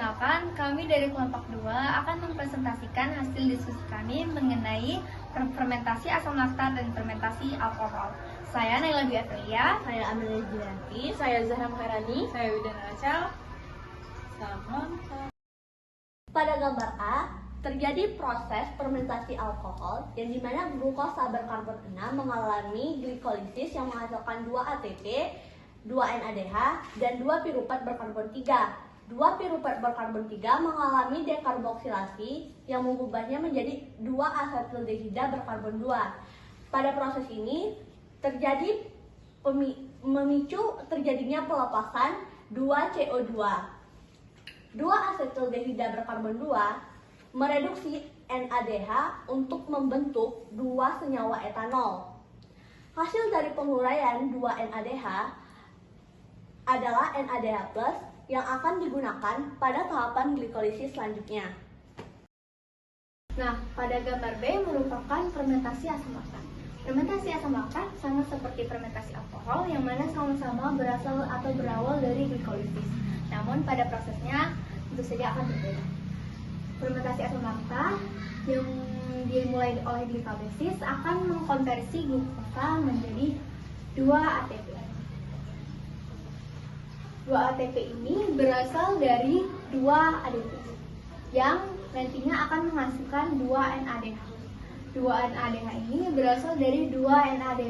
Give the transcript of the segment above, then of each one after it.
Perkenalkan, kami dari kelompok 2 akan mempresentasikan hasil diskusi kami mengenai fermentasi asam laktat dan fermentasi alkohol. Saya Naila Dwi Aprilia, Saya Amelia Jiranti, Saya Zahra Maharani. Saya Widana Rachel. Selamat. Pada gambar A, terjadi proses fermentasi alkohol yang dimana glukosa berkarbon 6 mengalami glikolisis yang menghasilkan 2 ATP, 2 NADH, dan 2 piruvat berkarbon 3. 2 piruvat berkarbon 3 mengalami dekarboksilasi yang mengubahnya menjadi 2 asetildehida berkarbon 2. Pada proses ini terjadi memicu terjadinya pelepasan 2 CO2. 2 asetildehida berkarbon 2 mereduksi NADH untuk membentuk 2 senyawa etanol. Hasil dari penguraian 2 NADH adalah NADH+ yang akan digunakan pada tahapan glikolisis selanjutnya. Nah, pada gambar B merupakan fermentasi asam laktat. Fermentasi asam laktat sama seperti fermentasi alkohol yang mana sama-sama berasal atau berawal dari glikolisis. Namun pada prosesnya tentu saja akan berbeda. Fermentasi asam laktat yang dimulai oleh glikolisis akan mengkonversi glukosa menjadi 2 ATP. 2 ATP ini berasal dari 2 ADP yang nantinya akan menghasilkan 2 NADH. 2 NADH ini berasal dari 2 NAD+.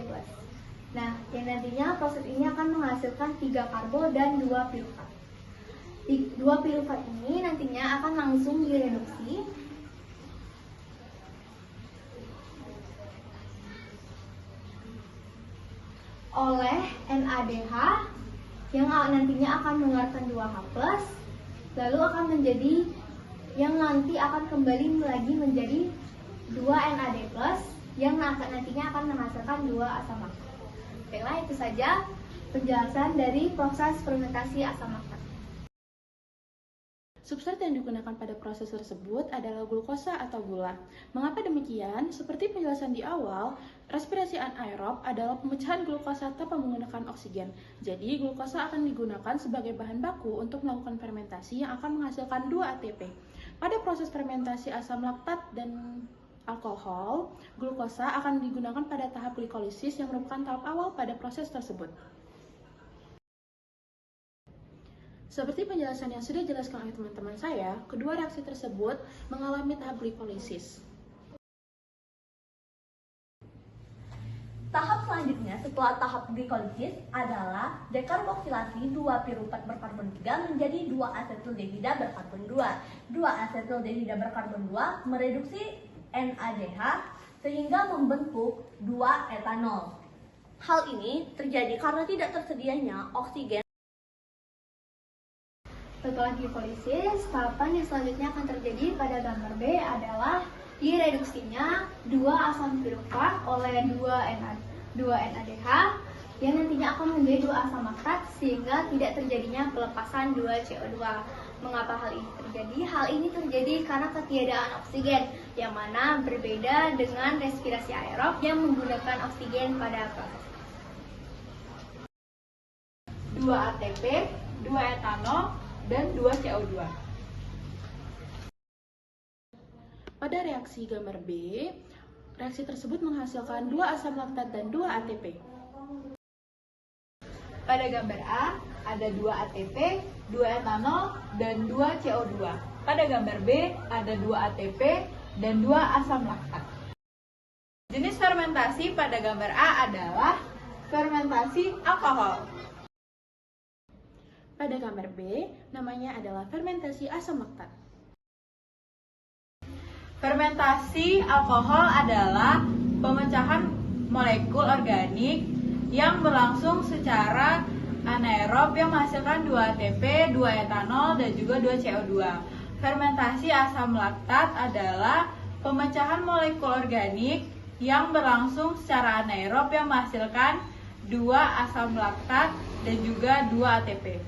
Nah, yang nantinya proses ini akan menghasilkan 3 karbo dan 2 piruvat. 2 piruvat ini nantinya akan langsung direduksi oleh NADH yang nantinya akan mengeluarkan 2H+, lalu akan menjadi yang nanti akan kembali lagi menjadi 2 NAD+, yang nantinya akan menghasilkan 2 asam laktat. Baiklah, itu saja penjelasan dari proses fermentasi asam laktat. Substrat yang digunakan pada proses tersebut adalah glukosa atau gula. Mengapa demikian? Seperti penjelasan di awal, respirasi anaerob adalah pemecahan glukosa tanpa menggunakan oksigen. Jadi, glukosa akan digunakan sebagai bahan baku untuk melakukan fermentasi yang akan menghasilkan 2 ATP. Pada proses fermentasi asam laktat dan alkohol, glukosa akan digunakan pada tahap glikolisis yang merupakan tahap awal pada proses tersebut. Seperti penjelasan yang sudah dijelaskan oleh teman-teman saya, kedua reaksi tersebut mengalami tahap glikolisis. Tahap selanjutnya setelah tahap glikolisis adalah dekarboksilasi 2 piruvat berkarbon 3 menjadi 2 asetildehida berkarbon 2. 2 asetildehida berkarbon 2 mereduksi NADH sehingga membentuk 2 etanol. Hal ini terjadi karena tidak tersedianya oksigen. Setelah glikolisis, tahapan yang selanjutnya akan terjadi pada gambar B adalah direduksinya 2 asam piruvat oleh 2 NADH yang nantinya akan menjadi 2 asam laktat sehingga tidak terjadinya pelepasan 2 CO2. Mengapa hal ini terjadi? Hal ini terjadi karena ketiadaan oksigen yang mana berbeda dengan respirasi aerob yang menggunakan oksigen pada proses. 2 ATP, 2 etanol, dan 2 CO2. Pada reaksi gambar B, reaksi tersebut menghasilkan 2 asam laktat dan 2 ATP. Pada gambar A, ada 2 ATP, 2 etanol, dan 2 CO2. Pada gambar B, ada 2 ATP dan 2 asam laktat. Jenis fermentasi pada gambar A adalah fermentasi alkohol. Pada gambar B, namanya adalah fermentasi asam laktat. Fermentasi alkohol adalah pemecahan molekul organik yang berlangsung secara anaerob yang menghasilkan 2 ATP, 2 etanol, dan juga 2 CO2. Fermentasi asam laktat adalah pemecahan molekul organik yang berlangsung secara anaerob yang menghasilkan 2 asam laktat dan juga 2 ATP.